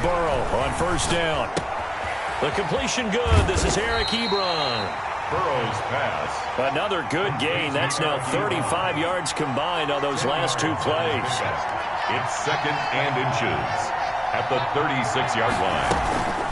Burrow on first down. The completion good. This is Eric Ebron. Burrow's pass. Another good gain. That's now 35 yards combined on those last two plays. It's second and inches at the 36-yard line.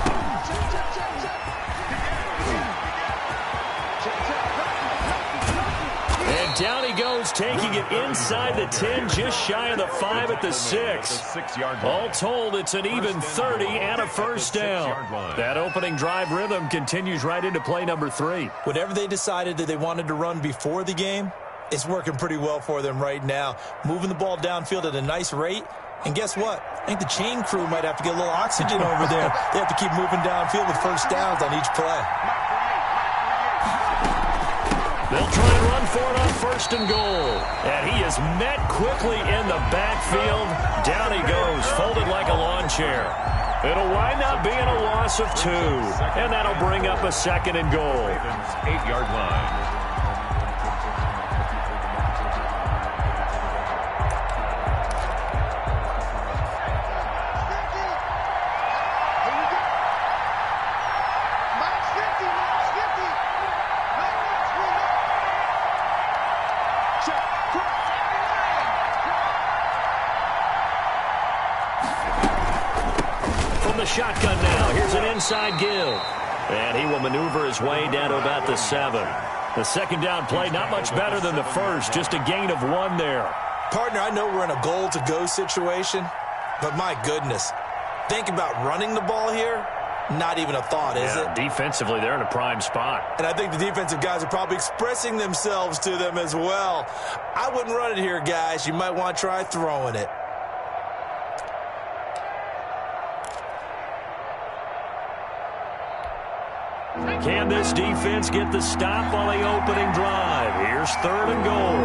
And down he goes, taking it inside the 10, just shy of the 5 at the 6. All told, it's an even 30 and a first down. That opening drive rhythm continues right into play number 3. Whatever they decided that they wanted to run before the game, it's working pretty well for them right now. Moving the ball downfield at a nice rate. And guess what? I think the chain crew might have to get a little oxygen over there. They have to keep moving downfield with first downs on each play. They'll try and run for it on first and goal. And he is met quickly in the backfield. Down he goes, folded like a lawn chair. It'll wind up being a loss of 2. And that'll bring up a second and goal. 8-yard line. Shotgun now. Here's an inside give. And he will maneuver his way down to about the 7. The second down play, not much better than the first. Just a gain of 1 there. Partner, I know we're in a goal-to-go situation, but my goodness. Think about running the ball here. Not even a thought, is it? Defensively, they're in a prime spot. And I think the defensive guys are probably expressing themselves to them as well. I wouldn't run it here, guys. You might want to try throwing it. Can this defense get the stop on the opening drive? Here's third and goal.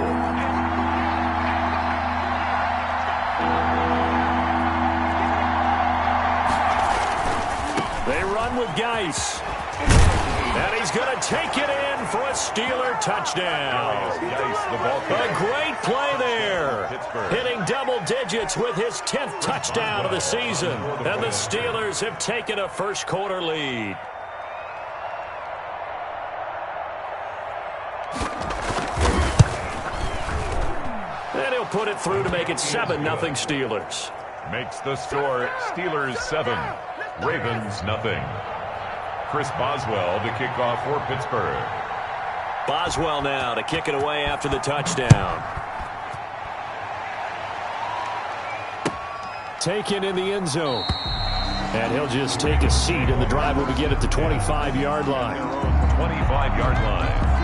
They run with Geis. And he's going to take it in for a Steeler touchdown. A great play there. Hitting double digits with his 10th touchdown of the season. And the Steelers have taken a first quarter lead. And he'll put it through to make it 7-0 Steelers. Makes the score Steelers 7, Ravens nothing. Chris Boswell to kick off for Pittsburgh. Boswell now to kick it away after the touchdown. Taken in the end zone. And he'll just take a seat, and the drive will begin at the 25-yard line. 25-yard line.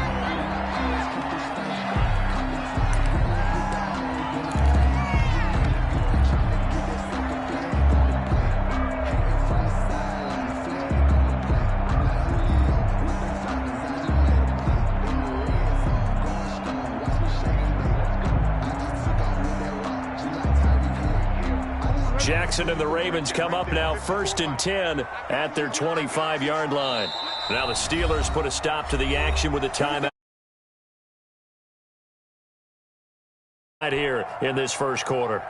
Jackson and the Ravens come up now 1st and 10 at their 25-yard line. Now the Steelers put a stop to the action with a timeout here in this first quarter.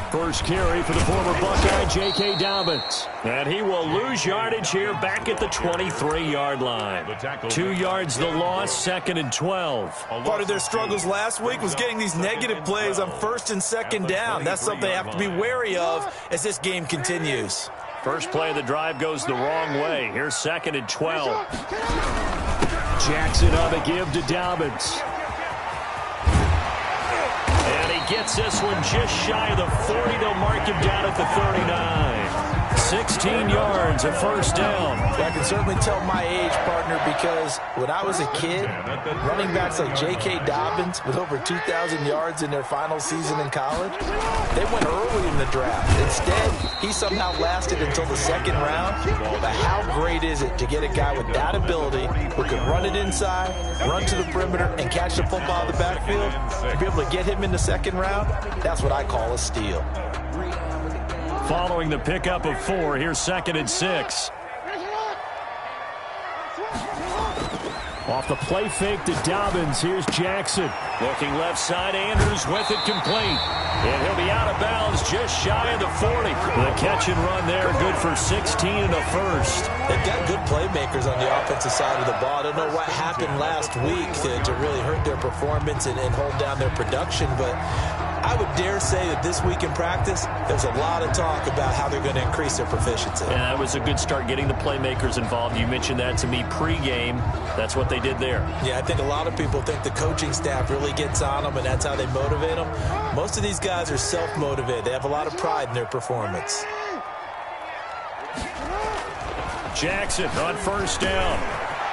First carry for the former Buckeye, J.K. Dobbins. And he will lose yardage here back at the 23-yard line. 2 yards the loss, 2nd and 12. Part of their struggles last week was getting these negative plays on 1st and 2nd down. That's something they have to be wary of as this game continues. First play of the drive goes the wrong way. Here's 2nd and 12. Jackson on the give to Dobbins. Gets this one just shy of the 40. They'll mark him down at the 39. 16 yards, a first down. I can certainly tell my age, partner, because when I was a kid, running backs like J.K. Dobbins with over 2,000 yards in their final season in college, they went early in the draft. Instead, he somehow lasted until the 2nd round. But how great is it to get a guy with that ability who can run it inside, run to the perimeter, and catch the football in the backfield? To be able to get him in the 2nd round, that's what I call a steal. Following the pickup of 4, here's 2nd and 6. Off the play fake to Dobbins. Here's Jackson. Looking left side. Andrews with it complete. And he'll be out of bounds just shy of the 40. The catch and run there. Good for 16 and a first. They've got good playmakers on the offensive side of the ball. I don't know what happened last week to really hurt their performance and hold down their production, but I would dare say that this week in practice, there's a lot of talk about how they're going to increase their proficiency. Yeah, that was a good start getting the playmakers involved. You mentioned that to me pregame. That's what they did there. Yeah, I think a lot of people think the coaching staff really gets on them, and that's how they motivate them. Most of these guys are self-motivated. They have a lot of pride in their performance. Jackson on first down.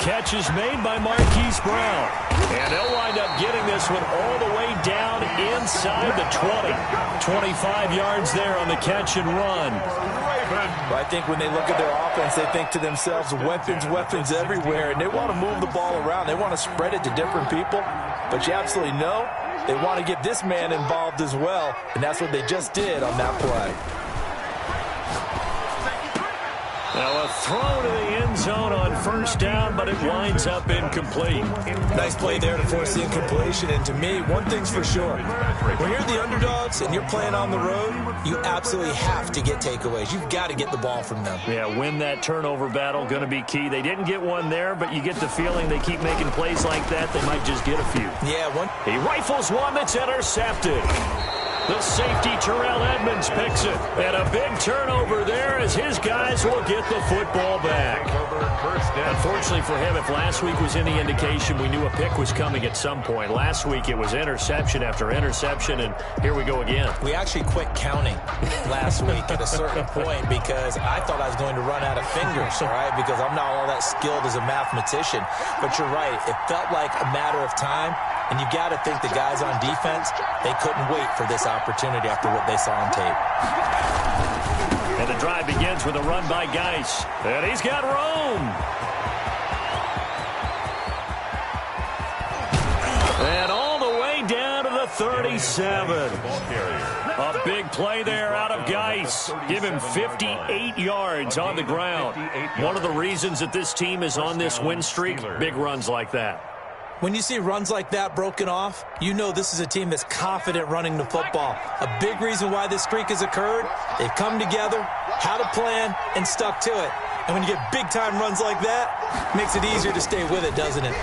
Catch is made by Marquise Brown. And they'll wind up getting this one all the way down inside the 20. 25 yards there on the catch and run. Well, I think when they look at their offense, they think to themselves, weapons everywhere, and they want to move the ball around. They want to spread it to different people. But you absolutely know they want to get this man involved as well, and that's what they just did on that play. Now a throw to the end zone on first down, but it winds up incomplete. Nice play there to force the incompletion. And to me, one thing's for sure. When you're the underdogs and you're playing on the road, you absolutely have to get takeaways. You've got to get the ball from them. Yeah, win that turnover battle, going to be key. They didn't get one there, but you get the feeling they keep making plays like that, they might just get a few. Yeah, one. He rifles one that's intercepted. The safety, Terrell Edmonds, picks it. And a big turnover there as his guys will get the football back. Unfortunately for him, if last week was any indication, we knew a pick was coming at some point. Last week it was interception after interception, and here we go again. We actually quit counting last week at a certain point because I thought I was going to run out of fingers, all right, because I'm not all that skilled as a mathematician. But you're right. It felt like a matter of time. And you got to think the guys on defense, they couldn't wait for this opportunity after what they saw on tape. And the drive begins with a run by Geis. And he's got room. And all the way down to the 37. A big play there out of Geis. Give him 58 yards on the ground. One of the reasons that this team is on this win streak, big runs like that. When you see runs like that broken off, you know this is a team that's confident running the football. A big reason why this streak has occurred, they've come together, had a plan, and stuck to it. And when you get big-time runs like that, it makes it easier to stay with it, doesn't it?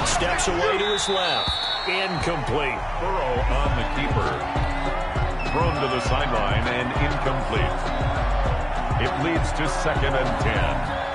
Steps away to his left. Incomplete. Burrow on the keeper. Thrown to the sideline and incomplete. It leads to 2nd and 10.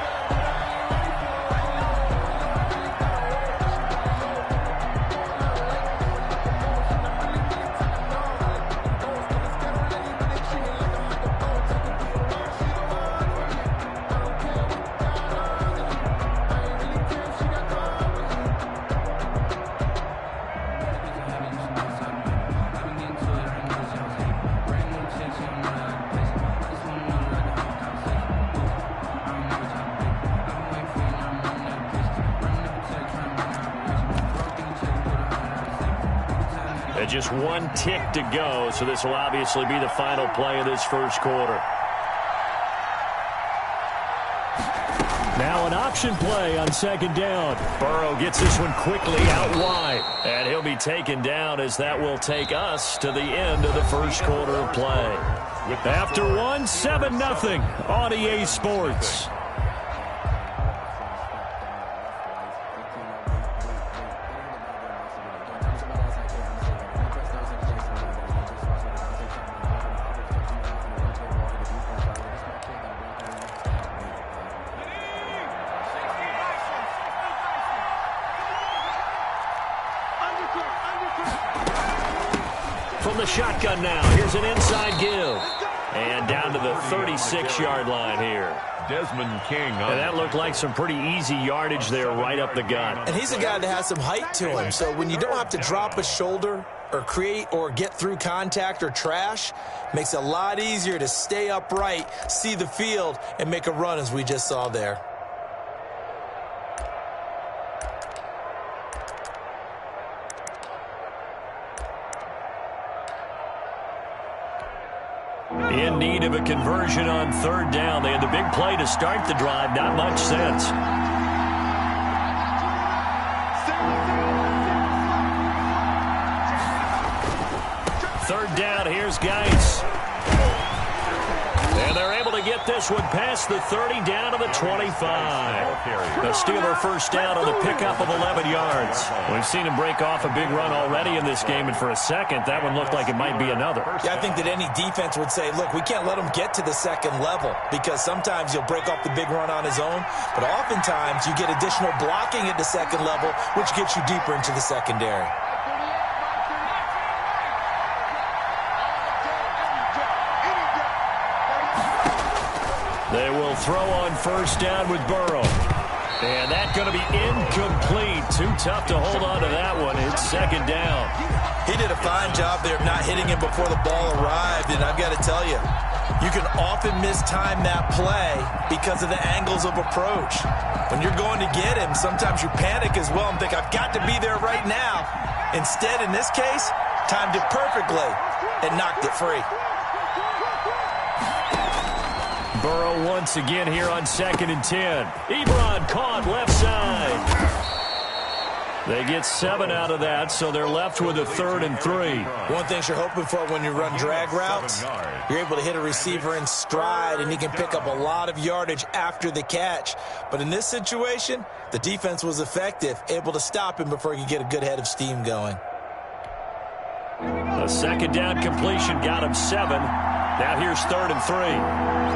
Just one tick to go, so this will obviously be the final play of this first quarter. Now an option play on 2nd down. Burrow gets this one quickly out wide, and he'll be taken down as that will take us to the end of the first quarter of play. After one, 7-0 on EA Sports. From the shotgun now, here's an inside give. And down to the 36-yard line here. Desmond King. And that looked like some pretty easy yardage there right up the gut. And he's a guy that has some height to him. So when you don't have to drop a shoulder or create or get through contact or trash, makes it a lot easier to stay upright, see the field, and make a run as we just saw there. In need of a conversion on 3rd down. They had the big play to start the drive. Not much sense. third down, here's Kese. And they're able to get this one past the 30 down to the 25. The Steeler first down on the pickup of 11 yards. We've seen him break off a big run already in this game, and for a second, that one looked like it might be another. Yeah, I think that any defense would say, look, we can't let him get to the second level because sometimes he'll break off the big run on his own, but oftentimes you get additional blocking at the second level, which gets you deeper into the secondary. They will throw on first down with Burrow. And that's going to be incomplete. Too tough to hold on to that one. It's second down. He did a fine job there of not hitting him before the ball arrived. And I've got to tell you, you can often mistime that play because of the angles of approach. When you're going to get him, sometimes you panic as well and think, I've got to be there right now. Instead, in this case, timed it perfectly and knocked it free. Burrow once again here on 2nd and 10. Ebron caught left side. They get 7 out of that, so they're left with a 3rd and 3. One thing you're hoping for when you run drag routes, you're able to hit a receiver in stride, and he can pick up a lot of yardage after the catch. But in this situation, the defense was effective, able to stop him before he could get a good head of steam going. A second down completion got him 7. Now here's 3rd and 3.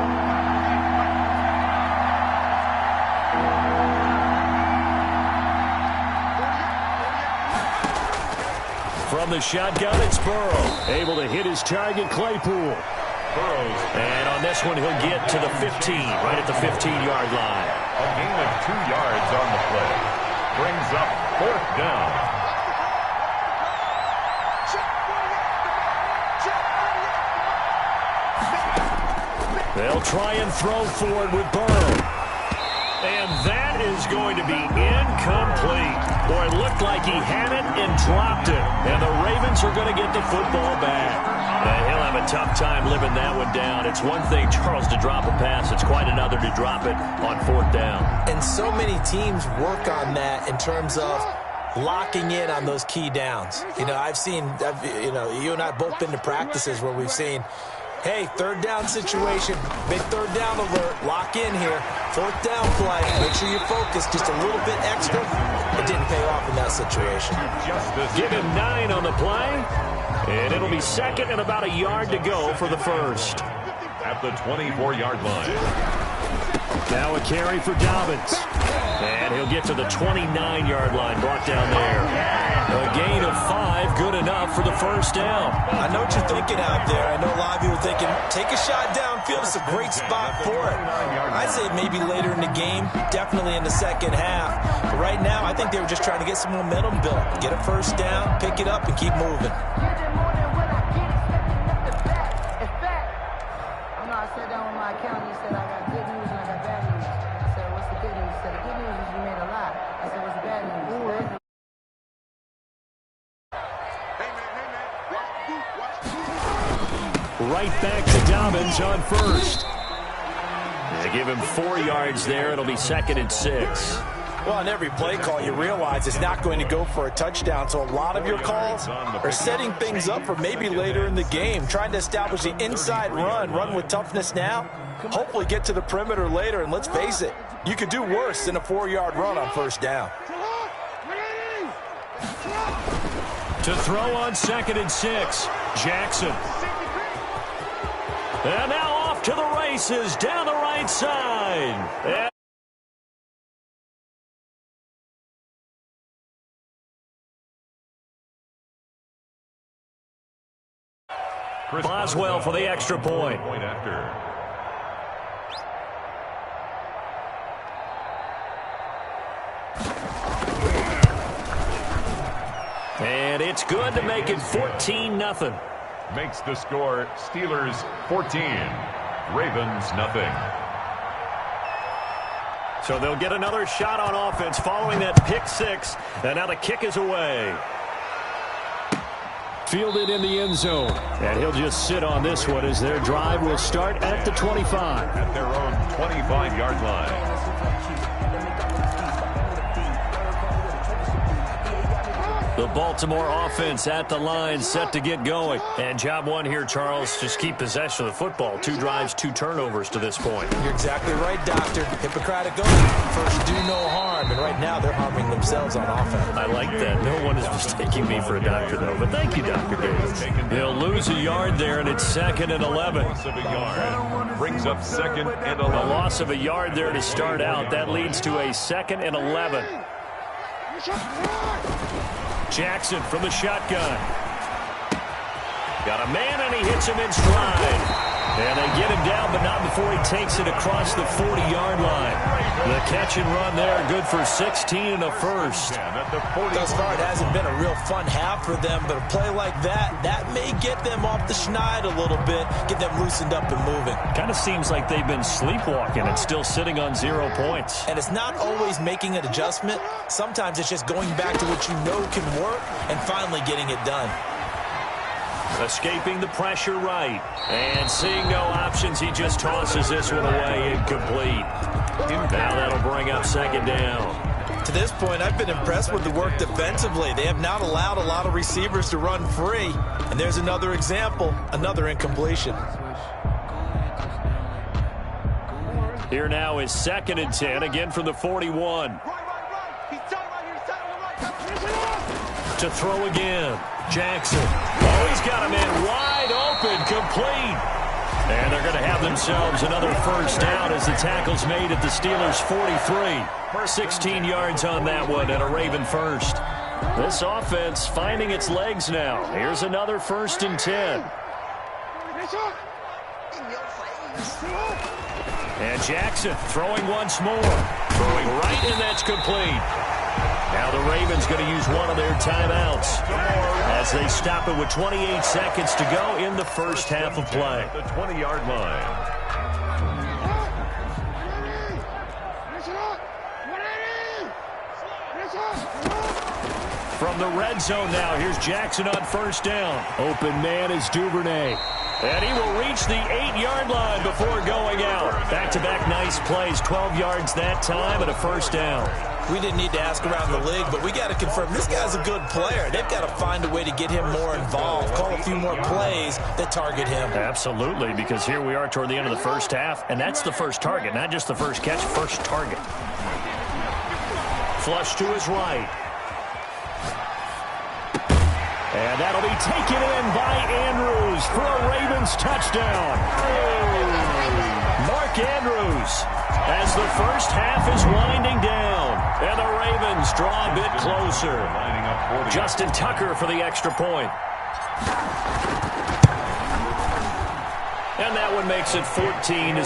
From the shotgun, it's Burrow. Able to hit his target, Claypool. And on this one, he'll get to the 15, right at the 15-yard line. A gain of 2 yards on the play. Brings up 4th down. They'll try and throw forward with Burrow. And that is going to be incomplete. Boy, it looked like he had it and dropped it. And the Ravens are going to get the football back. And he'll have a tough time living that one down. It's one thing, Charles, to drop a pass. It's quite another to drop it on 4th down. And so many teams work on that in terms of locking in on those key downs. You know, you and I both been to practices where we've seen, hey, 3rd down situation, big 3rd down alert, lock in here, 4th down play, make sure you focus just a little bit extra. It didn't pay off in that situation. Give him 9 on the play, and it'll be 2nd and about a yard to go for the first. At the 24-yard line. Now a carry for Dobbins. And he'll get to the 29-yard line, brought down there. A gain of 5, good enough for the first down. I know what you're thinking out there. I know a lot of you are thinking, take a shot downfield. It's a great spot for it. I'd say maybe later in the game, definitely in the second half. But right now, I think they were just trying to get some momentum built. Get a first down, pick it up, and keep moving. Right back to Dobbins on first. They give him 4 yards there. It'll be 2nd and 6. Well, on every play call, you realize it's not going to go for a touchdown. So a lot of your calls are setting things up for maybe later in the game, trying to establish the inside run with toughness now, hopefully get to the perimeter later. And let's face it, you could do worse than a 4-yard run on first down. To throw on 2nd and 6, Jackson. And now off to the races down the right side. Boswell for the extra point. And it's good to make it 14-0. Makes the score Steelers 14, Ravens nothing. So they'll get another shot on offense following that pick 6. And now the kick is away. Fielded in the end zone. And he'll just sit on this one as their drive will start at the 25. At their own 25-yard line. The Baltimore offense at the line, set to get going. And job one here, Charles, just keep possession of the football. 2 drives, 2 turnovers to this point. You're exactly right, Doctor. Hippocratic oath. First, do no harm. And right now, they're harming themselves on offense. I like that. No one is mistaking me for a doctor, though. But thank you, Dr. Davis. He'll lose a yard there, and it's 2nd and 11. Loss of a yard brings up 2nd and 11. A loss of a yard there to start out. That leads to a 2nd and 11. Jackson from the shotgun. Got a man, and he hits him in stride. And they get him down, but not before he takes it across the 40-yard line. The catch and run there, good for 16 and a first. Thus far, it hasn't been a real fun half for them, but a play like that may get them off the schneid a little bit, get them loosened up and moving. Kind of seems like they've been sleepwalking and still sitting on 0 points. And it's not always making an adjustment. Sometimes it's just going back to what you know can work and finally getting it done. Escaping the pressure right. And seeing no options, he just tosses this one away, incomplete. Now that'll bring up 2nd down. To this point, I've been impressed with the work defensively. They have not allowed a lot of receivers to run free. And there's another example, another incompletion. Here now is 2nd and 10, again from the 41. To throw again. Jackson. Oh, he's got him in wide open, complete. And they're going to have themselves another first down as the tackle's made at the Steelers' 43. 16 yards on that one and a Raven first. This offense finding its legs now. Here's another 1st and 10. And Jackson throwing once more. Throwing right, and that's complete. Now the Ravens going to use one of their timeouts as they stop it with 28 seconds to go in the first half of play. The 20-yard line. From the red zone now, here's Jackson on first down. Open man is Duvernay. And he will reach the 8-yard line before going out. Back-to-back nice plays, 12 yards that time and a first down. We didn't need to ask around the league, but we got to confirm this guy's a good player. They've got to find a way to get him more involved, call a few more plays that target him. Absolutely, because here we are toward the end of the first half, and that's the first target, not just the first catch, first target. Flush to his right. And that'll be taken in by Andrews for a Ravens touchdown. Mark Andrews as the first half is winding down. And the Ravens draw a bit closer. Justin Tucker for the extra point. And that one makes it 14-7.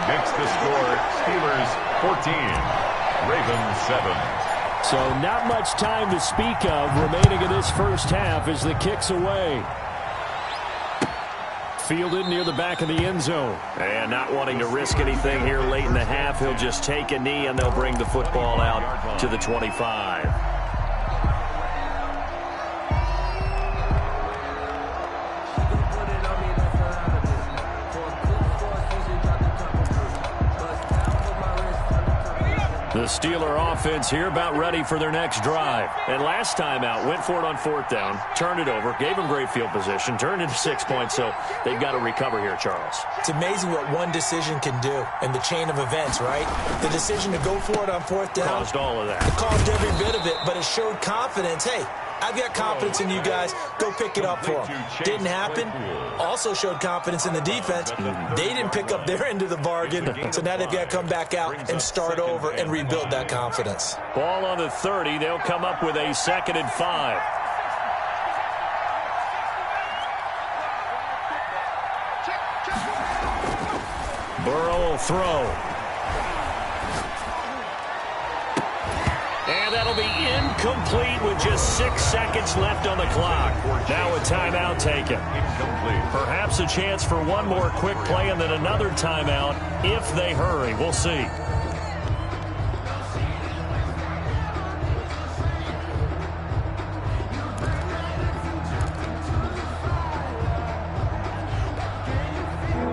Makes the score Steelers 14, Ravens 7. So not much time to speak of remaining in this first half as the kick's away. Fielded near the back of the end zone. And not wanting to risk anything here late in the half, he'll just take a knee and they'll bring the football out to the 25. The Steeler offense here about ready for their next drive. And last time out, went for it on 4th down, turned it over, gave them great field position, turned into 6 points, so they've got to recover here, Charles. It's amazing what one decision can do in the chain of events, right? The decision to go for it on 4th down. Caused all of that. It caused every bit of it, but it showed confidence. Hey, I've got confidence in you guys. Go pick it up for them. Didn't happen. Also showed confidence in the defense. They didn't pick up their end of the bargain, so now they've got to come back out and start over and rebuild that confidence. Ball on the 30. They'll come up with a 2nd and 5. Burrow will throw. And that'll be incomplete with just 6 seconds left on the clock. Now a timeout taken. Perhaps a chance for one more quick play and then another timeout if they hurry. We'll see.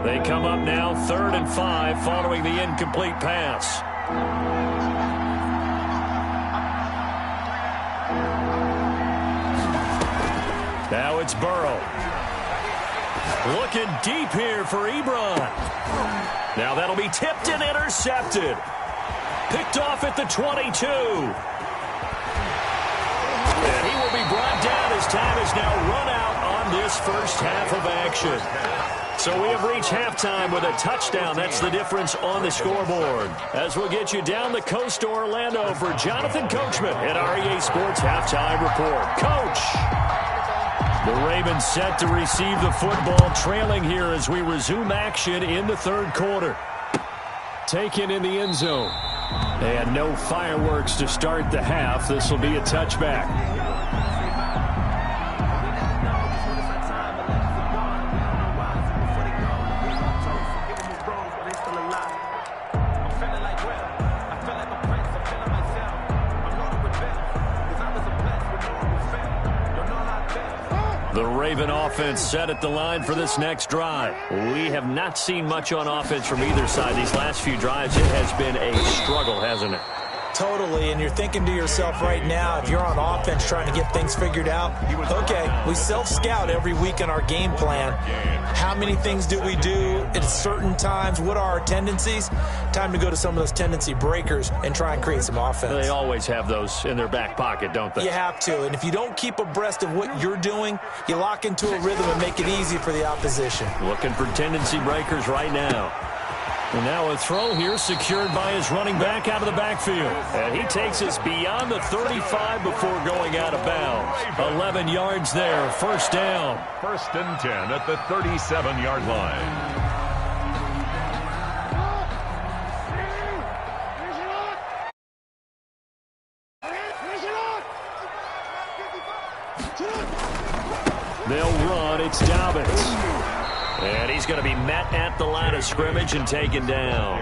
They come up now 3rd and 5 following the incomplete pass. Now it's Burrow. Looking deep here for Ebron. Now that'll be tipped and intercepted. Picked off at the 22. And he will be brought down as time is now run out on this first half of action. So we have reached halftime with a touchdown. That's the difference on the scoreboard. As we'll get you down the coast to Orlando for Jonathan Coachman at REA Sports Halftime Report. Coach! The Ravens set to receive the football, trailing here as we resume action in the third quarter. Taken in the end zone. And no fireworks to start the half. This will be a touchback. The Raven offense set at the line for this next drive. We have not seen much on offense from either side these last few drives. It has been a struggle, hasn't it? Totally, and you're thinking to yourself right now, if you're on offense trying to get things figured out, okay, we self-scout every week in our game plan. How many things do we do at certain times? What are our tendencies? Time to go to some of those tendency breakers and try and create some offense. They always have those in their back pocket, don't they? You have to, and if you don't keep abreast of what you're doing, you lock into a rhythm and make it easy for the opposition. Looking for tendency breakers right now. And now a throw here secured by his running back out of the backfield. And he takes us beyond the 35 before going out of bounds. 11 yards there, first down. 1st and 10 at the 37-yard line. They'll run, it's Dobbins. And he's going to be met at the line of scrimmage and taken down.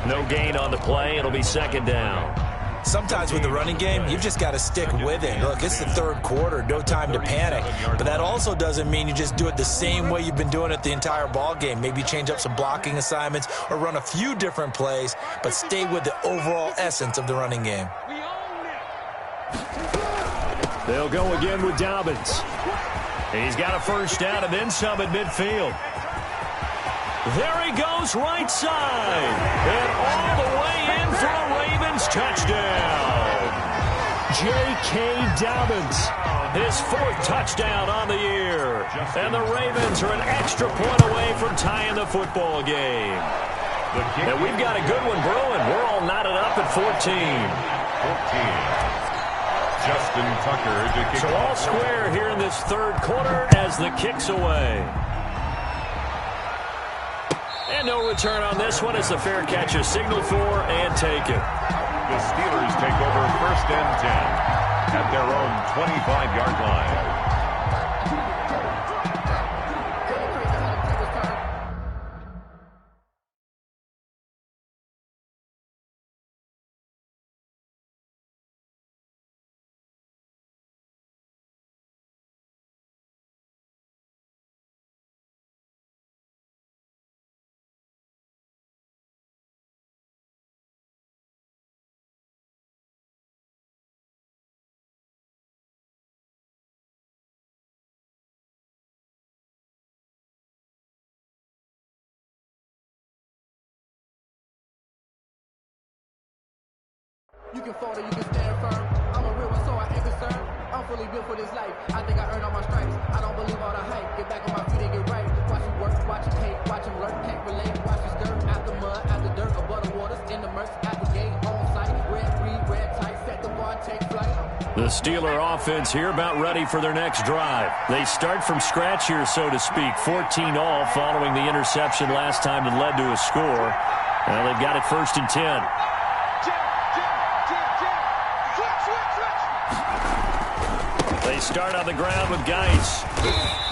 No gain on the play. It'll be second down. Sometimes with the running game, you've just got to stick with it. Look, it's the third quarter, no time to panic. But that also doesn't mean you just do it the same way you've been doing it the entire ball game. Maybe change up some blocking assignments or run a few different plays, but stay with the overall essence of the running game. They'll go again with Dobbins. He's got a first down and then some at midfield. There he goes right side. And all the way in for a Ravens touchdown. J.K. Dobbins, his 4th touchdown on the year. And the Ravens are an extra point away from tying the football game. And we've got a good one brewing. We're all knotted up at 14. Justin Tucker to kick. So all square here in this third quarter as the kick's away. And no return on this one as the fair catch is signaled for and taken. The Steelers take over 1st and 10 at their own 25-yard line. You can fall or you can stand firm. I'm a real one, so I ain't concerned. I'm fully built for this life. I think I earned all my stripes. I don't believe all the hype. Get back on my feet and get right. Watch you work, watch you take, watch him lurk, can't relate. Watch you stir out the mud, out the dirt, above the waters, in the murks, at the gate, on site. Red, green, red, tight, set the bar, take flight. The Steeler offense here about ready for their next drive. They start from scratch here, so to speak. 14 all following the interception last time that led to a score. Well, they've got it 1st and 10. They start on the ground with Geis.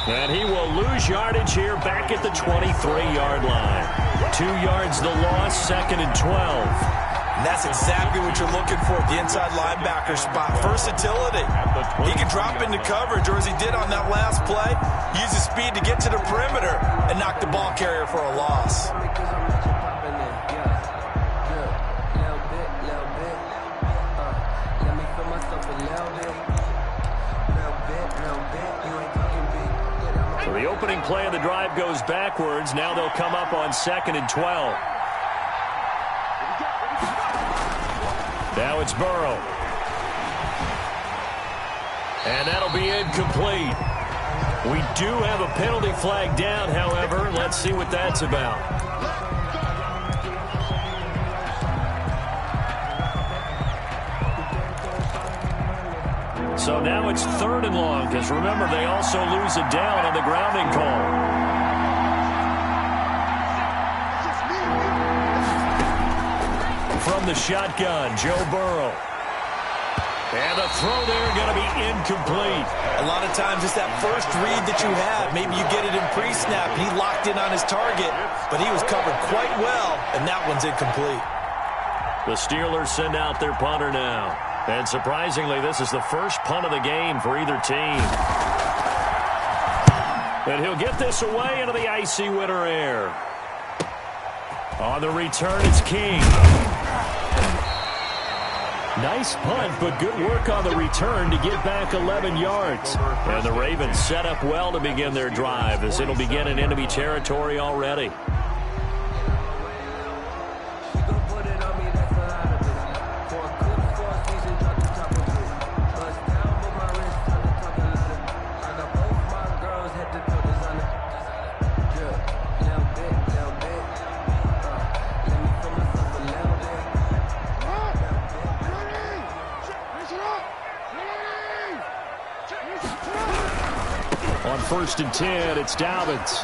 And he will lose yardage here back at the 23-yard line. 2 yards the loss, 2nd and 12. And that's exactly what you're looking for at the inside linebacker spot. Versatility. He can drop into coverage, or as he did on that last play, use his speed to get to the perimeter and knock the ball carrier for a loss. opening play of the drive goes backwards. Now they'll come up on 2nd and 12. Now it's Burrow. And that'll be incomplete. We do have a penalty flag down, however. Let's see what that's about. So now it's 3rd and long, because remember, they also lose it down on the grounding call. From the shotgun, Joe Burrow. And the throw there going to be incomplete. A lot of times it's that first read that you have. Maybe you get it in pre-snap, and he locked in on his target, but he was covered quite well, and that one's incomplete. The Steelers send out their punter now. And surprisingly, this is the first punt of the game for either team. And he'll get this away into the icy winter air. On the return, it's King. Nice punt, but good work on the return to get back 11 yards. And the Ravens set up well to begin their drive, as it'll begin in enemy territory already. On 1st and 10, it's Dobbins.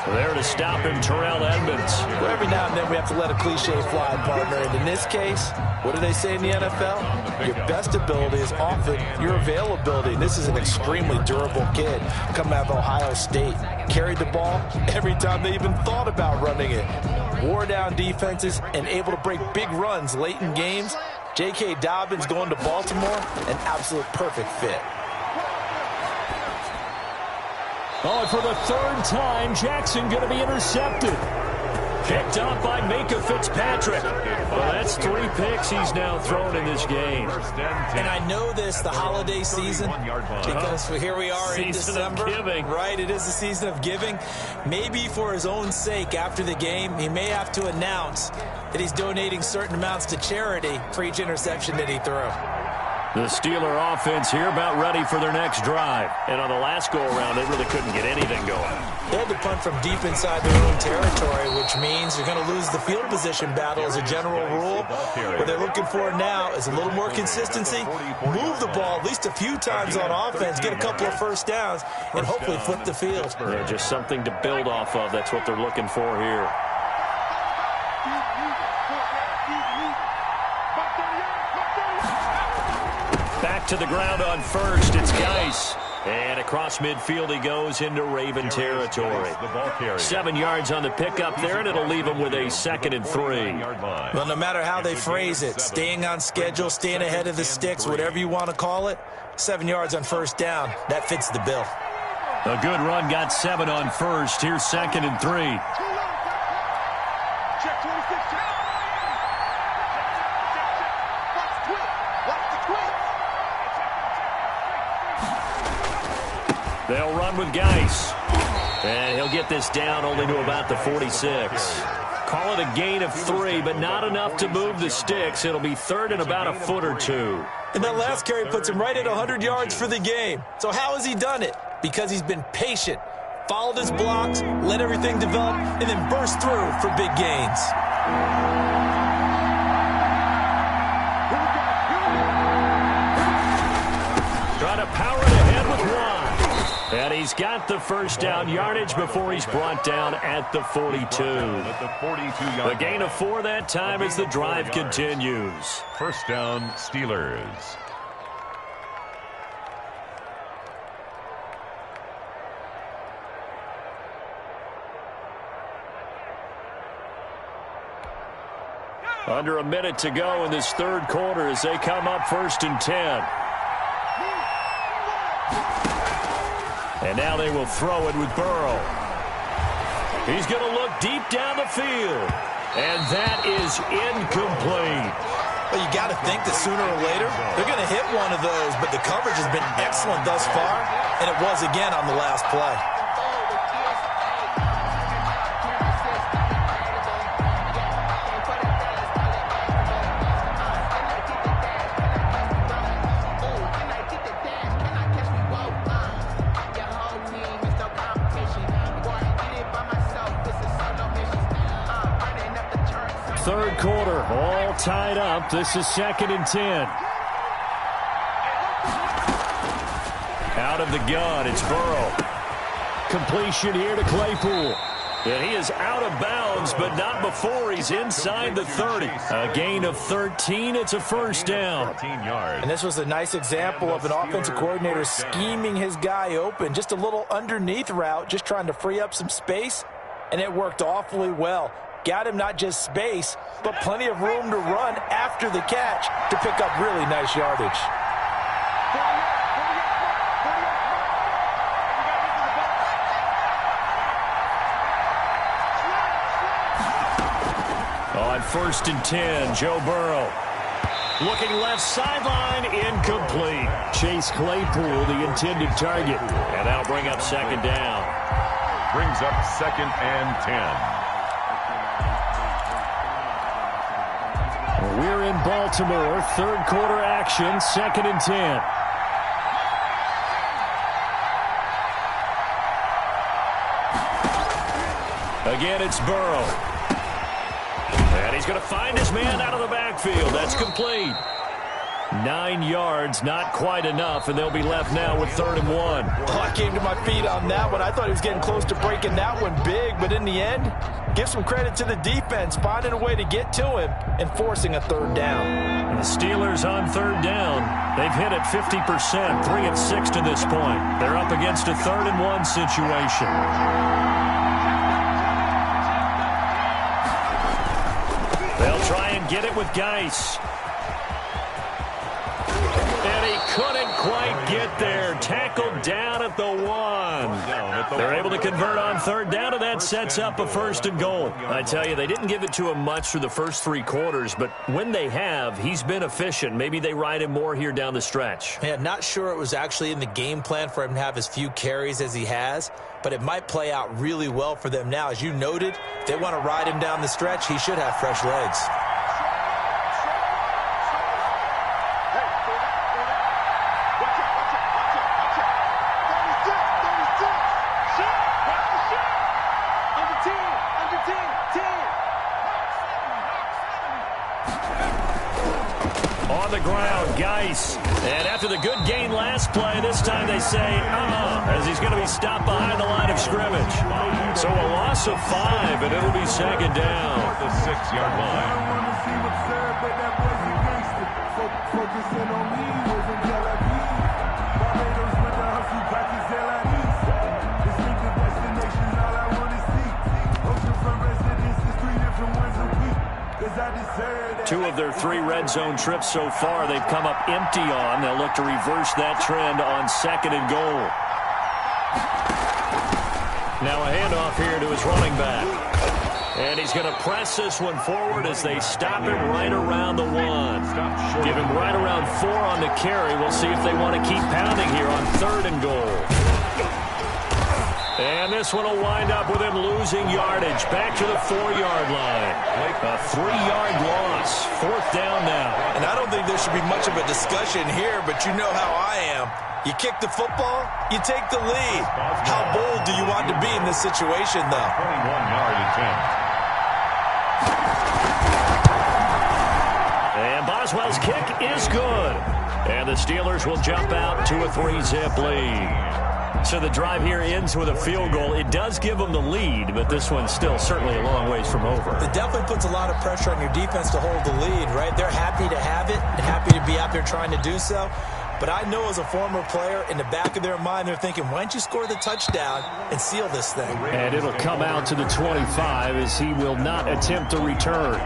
There to stop him, Terrell Edmonds. Well, every now and then we have to let a cliche fly, partner. And in this case, what do they say in the NFL? Your best ability is often your availability. And this is an extremely durable kid coming out of Ohio State. Carried the ball every time they even thought about running it. Wore down defenses and able to break big runs late in games. J.K. Dobbins going to Baltimore, an absolute perfect fit. Oh, for the 3rd time, Jackson going to be intercepted. Picked up by Minkah Fitzpatrick. Well, that's 3 picks he's now thrown in this game. And I know this, the holiday season, because here we are in December. Season of giving. Right, it is the season of giving. Maybe for his own sake, after the game, he may have to announce that he's donating certain amounts to charity for each interception that he threw. The Steeler offense here about ready for their next drive. And on the last go-around, they really couldn't get anything going. They had to punt from deep inside their own territory, which means you're going to lose the field position battle as a general rule. What they're looking for now is a little more consistency, move the ball at least a few times on offense, get a couple of first downs, and hopefully flip the field. Yeah, just something to build off of. That's what they're looking for here. Back to the ground on 1st, it's Geis. And across midfield he goes into Raven territory. 7 yards on the pickup there, and it'll leave him with a 2nd and 3. Well, no matter how they phrase it, staying on schedule, staying ahead of the sticks, whatever you want to call it, 7 yards on 1st down, that fits the bill. A good run got 7 on 1st. Here's 2nd and 3. They'll run with Geis. And he'll get this down only to about the 46. Call it a gain of 3, but not enough to move the sticks. It'll be 3rd and about a foot or 2. And that last carry puts him right at 100 yards for the game. So how has he done it? Because he's been patient, followed his blocks, let everything develop, and then burst through for big gains. Trying to power it ahead with 1. And he's got the first down yardage before he's brought down at the 42. The gain of 4 that time as the drive continues. 1st down, Steelers. Under a minute to go in this 3rd quarter as they come up 1st and 10. And now they will throw it with Burrow. He's going to look deep down the field. And that is incomplete. Well, you got to think that sooner or later they're going to hit one of those, but the coverage has been excellent thus far, and it was again on the last play. Third quarter, all tied up. This is 2nd and 10. Out of the gun, it's Burrow. Completion here to Claypool. And he is out of bounds, but not before he's inside the 30. A gain of 13. It's a first down. 14 yards. And this was a nice example of an offensive coordinator scheming his guy open. Just a little underneath route, just trying to free up some space, and it worked awfully well. Got him not just space, but plenty of room to run after the catch to pick up really nice yardage. On 1st and 10, Joe Burrow. Looking left sideline, incomplete. Chase Claypool, the intended target. And that'll bring up 2nd down. Brings up 2nd and 10. We're in Baltimore. Third quarter action, 2nd and 10. Again, it's Burrow. And he's going to find his man out of the backfield. That's complete. 9 yards, not quite enough, and they'll be left now with 3rd and 1. Oh, I came to my feet on that one. I thought he was getting close to breaking that one big, but in the end, give some credit to the defense, finding a way to get to him and forcing a 3rd down. And the Steelers on 3rd down. They've hit it 50%, 3 of 6 to this point. They're up against a 3rd and 1 situation. They'll try and get it with Geis. And he couldn't quite get there. Tackled down at the 1. They're able to convert on 3rd down, and that sets up a 1st and goal. I tell you, they didn't give it to him much through the first 3 quarters, but when they have, he's been efficient. Maybe they ride him more here down the stretch. Yeah, not sure it was actually in the game plan for him to have as few carries as he has, but it might play out really well for them now. As you noted, if they want to ride him down the stretch, he should have fresh legs. On the ground, Geis. And after the good gain last play, this time they say, as he's going to be stopped behind the line of scrimmage. So a loss of 5, and it'll be 2nd down. At the 6-yard line. Two of their 3 red zone trips so far, they've come up empty on. They'll look to reverse that trend on 2nd and goal. Now a handoff here to his running back. And he's going to press this one forward as they stop him right around the 1. Give him right around 4 on the carry. We'll see if they want to keep pounding here on 3rd and goal. And this one will wind up with him losing yardage back to the 4-yard line. A 3-yard loss. 4th down now. And I don't think there should be much of a discussion here, but you know how I am. You kick the football, you take the lead. How bold do you want to be in this situation, though? 21-yard attempt. And Boswell's kick is good. And the Steelers will jump out to a 3-zip lead. So the drive here ends with a field goal. It does give them the lead, but this one's still certainly a long ways from over. It definitely puts a lot of pressure on your defense to hold the lead, right? They're happy to have it, happy to be out there trying to do so. But I know as a former player, in the back of their mind, they're thinking, why don't you score the touchdown and seal this thing? And it'll come out to the 25 as he will not attempt to return.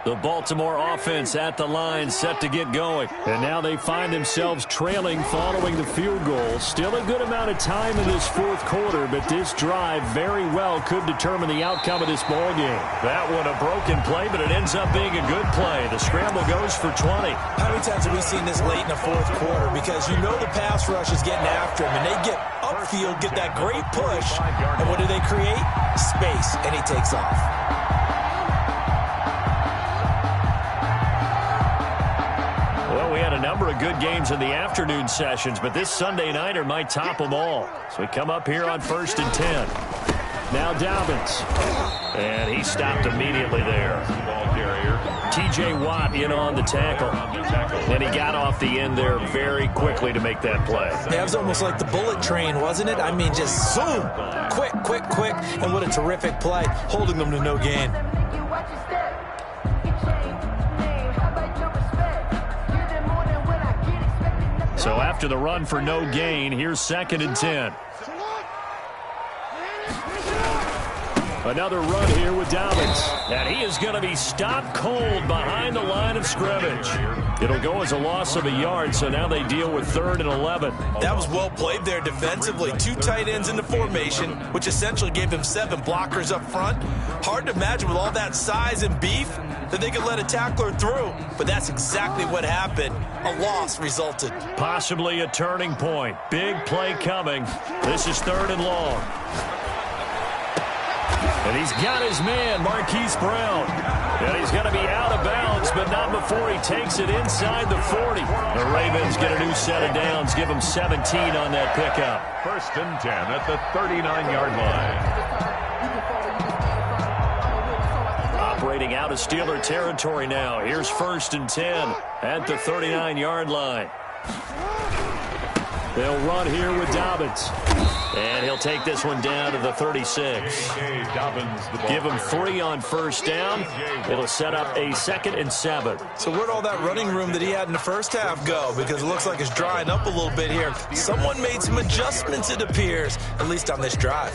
The Baltimore offense at the line, set to get going. And now they find themselves trailing following the field goal. Still a good amount of time in this fourth quarter, but this drive very well could determine the outcome of this ball game. That one a broken play, but it ends up being a good play. The scramble goes for 20. How many times have we seen this late in the fourth quarter? Because you know the pass rush is getting after him, and they get upfield, get that great push, and what do they create? Space, and he takes off. Well, we had a number of good games in the afternoon sessions, but this Sunday nighter might top them all. So we come up here on 1st and 10. Now Dobbins. And he stopped immediately there. T.J. Watt in on the tackle. And he got off the end there very quickly to make that play. That was almost like the bullet train, wasn't it? I mean, just zoom. Quick, quick, quick. And what a terrific play, holding them to no gain. So after the run for no gain, here's 2nd and 10. Another run here with Dobbins. And he is going to be stopped cold behind the line of scrimmage. It'll go as a loss of a yard, so now they deal with 3rd and 11. That was well played there defensively. 2 tight ends in the formation, which essentially gave them 7 blockers up front. Hard to imagine with all that size and beef that they could let a tackler through. But that's exactly what happened. A loss resulted. Possibly a turning point. Big play coming. This is 3rd and long. And he's got his man, Marquise Brown. And he's going to be out of bounds, but not before he takes it inside the 40. The Ravens get a new set of downs, give them 17 on that pickup. 1st and 10 at the 39-yard line. Operating out of Steeler territory now. Here's 1st and 10 at the 39-yard line. They'll run here with Dobbins. And he'll take this one down to the 36. Give him 3 on 1st down. It'll set up a 2nd and 7. So where'd all that running room that he had in the first half go? Because it looks like it's drying up a little bit here. Someone made some adjustments, it appears, at least on this drive.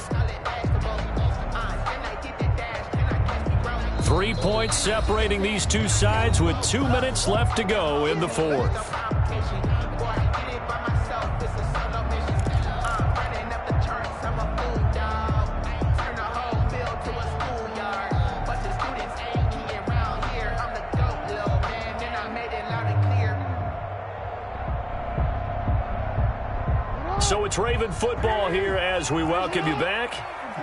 3 points separating these two sides with 2 minutes left to go in the fourth. So it's Raven football here as we welcome you back.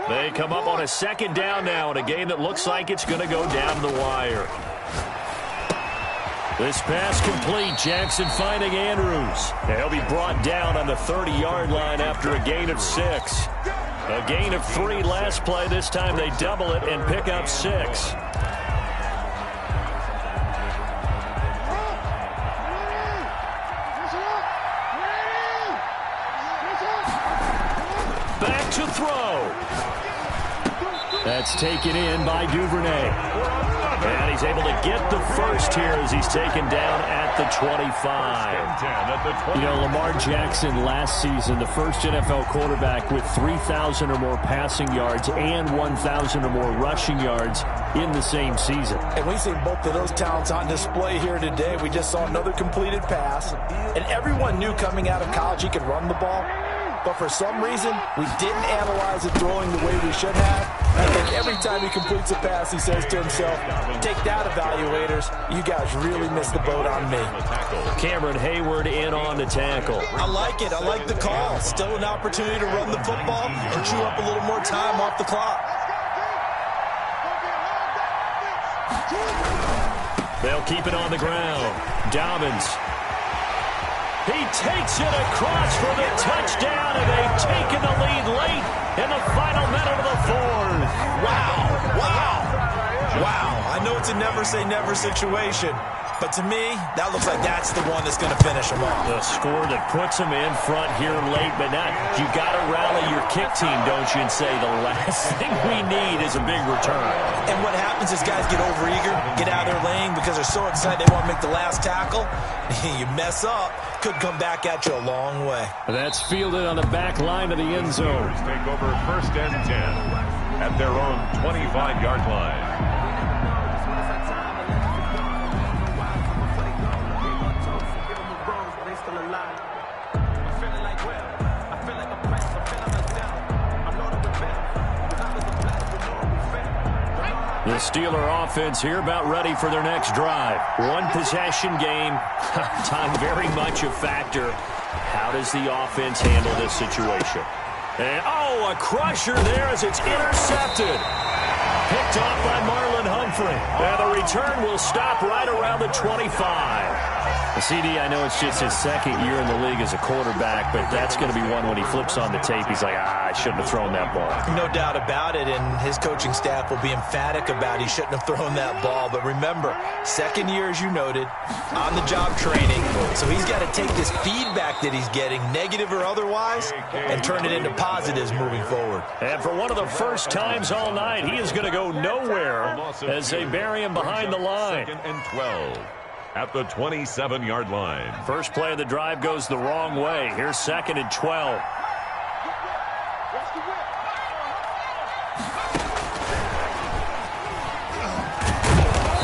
They come up on a 2nd down now in a game that looks like it's going to go down to the wire. This pass complete. Jackson finding Andrews. He'll be brought down on the 30-yard line after a gain of 6. A gain of 3 last play. This time they double it and pick up 6. Back to throw. That's taken in by Duvernay. And he's able to get the first here as he's taken down at the 25. You know, Lamar Jackson last season, the first NFL quarterback with 3,000 or more passing yards and 1,000 or more rushing yards in the same season. And we've seen both of those talents on display here today. We just saw another completed pass. And everyone knew coming out of college he could run the ball. But for some reason, we didn't analyze it throwing the way we should have. I think every time he completes a pass, he says to himself, take that, evaluators. You guys really missed the boat on me. Cameron Hayward in on the tackle. I like it. I like the call. Still an opportunity to run the football and chew up a little more time off the clock. They'll keep it on the ground. Dobbins. He takes it across for the touchdown, and they've taken the lead late in the final minute of the fourth. Wow, wow, wow. I know it's a never-say-never situation, but to me, that looks like that's the one that's going to finish them off. The score that puts them in front here late, but not. You got to rally your kick team, don't you, and say the last thing we need is a big return. And what happens is guys get overeager, get out of their lane because they're so excited they want to make the last tackle. You mess up, could come back at you a long way. That's fielded on the back line of the end zone. Take over 1st and 10 at their own 25-yard line. The Steeler offense here about ready for their next drive. One possession game. Time very much a factor. How does the offense handle this situation? And, a crusher there as it's intercepted. Picked off by Marlon Humphrey. And the return will stop right around the 25. CD, I know it's just his second year in the league as a quarterback, but that's going to be one when he flips on the tape. He's like, I shouldn't have thrown that ball. No doubt about it, and his coaching staff will be emphatic about he shouldn't have thrown that ball. But remember, second year, as you noted, on-the-job training, so he's got to take this feedback that he's getting, negative or otherwise, and turn it into positives moving forward. And for one of the first times all night, he is going to go nowhere as they bury him behind the line. 2nd and 12. At the 27-yard line. First play of the drive goes the wrong way. Here's 2nd and 12.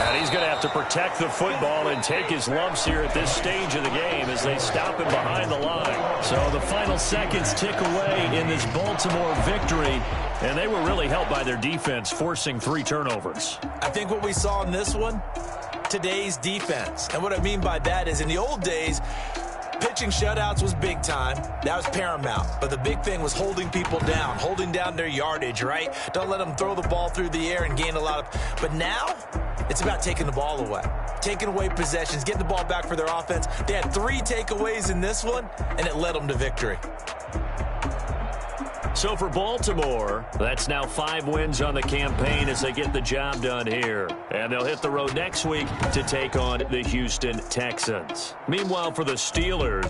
And he's going to have to protect the football and take his lumps here at this stage of the game as they stop him behind the line. So the final seconds tick away in this Baltimore victory, and they were really helped by their defense forcing 3 turnovers. I think what we saw in this one, today's defense. And what I mean by that is in the old days, pitching shutouts was big time. That was paramount. But the big thing was holding people down, holding down their yardage, right? Don't let them throw the ball through the air and gain a lot of... But now, it's about taking the ball away. Taking away possessions, getting the ball back for their offense. They had 3 takeaways in this one, and it led them to victory. So for Baltimore, that's now 5 wins on the campaign as they get the job done here. And they'll hit the road next week to take on the Houston Texans. Meanwhile, for the Steelers,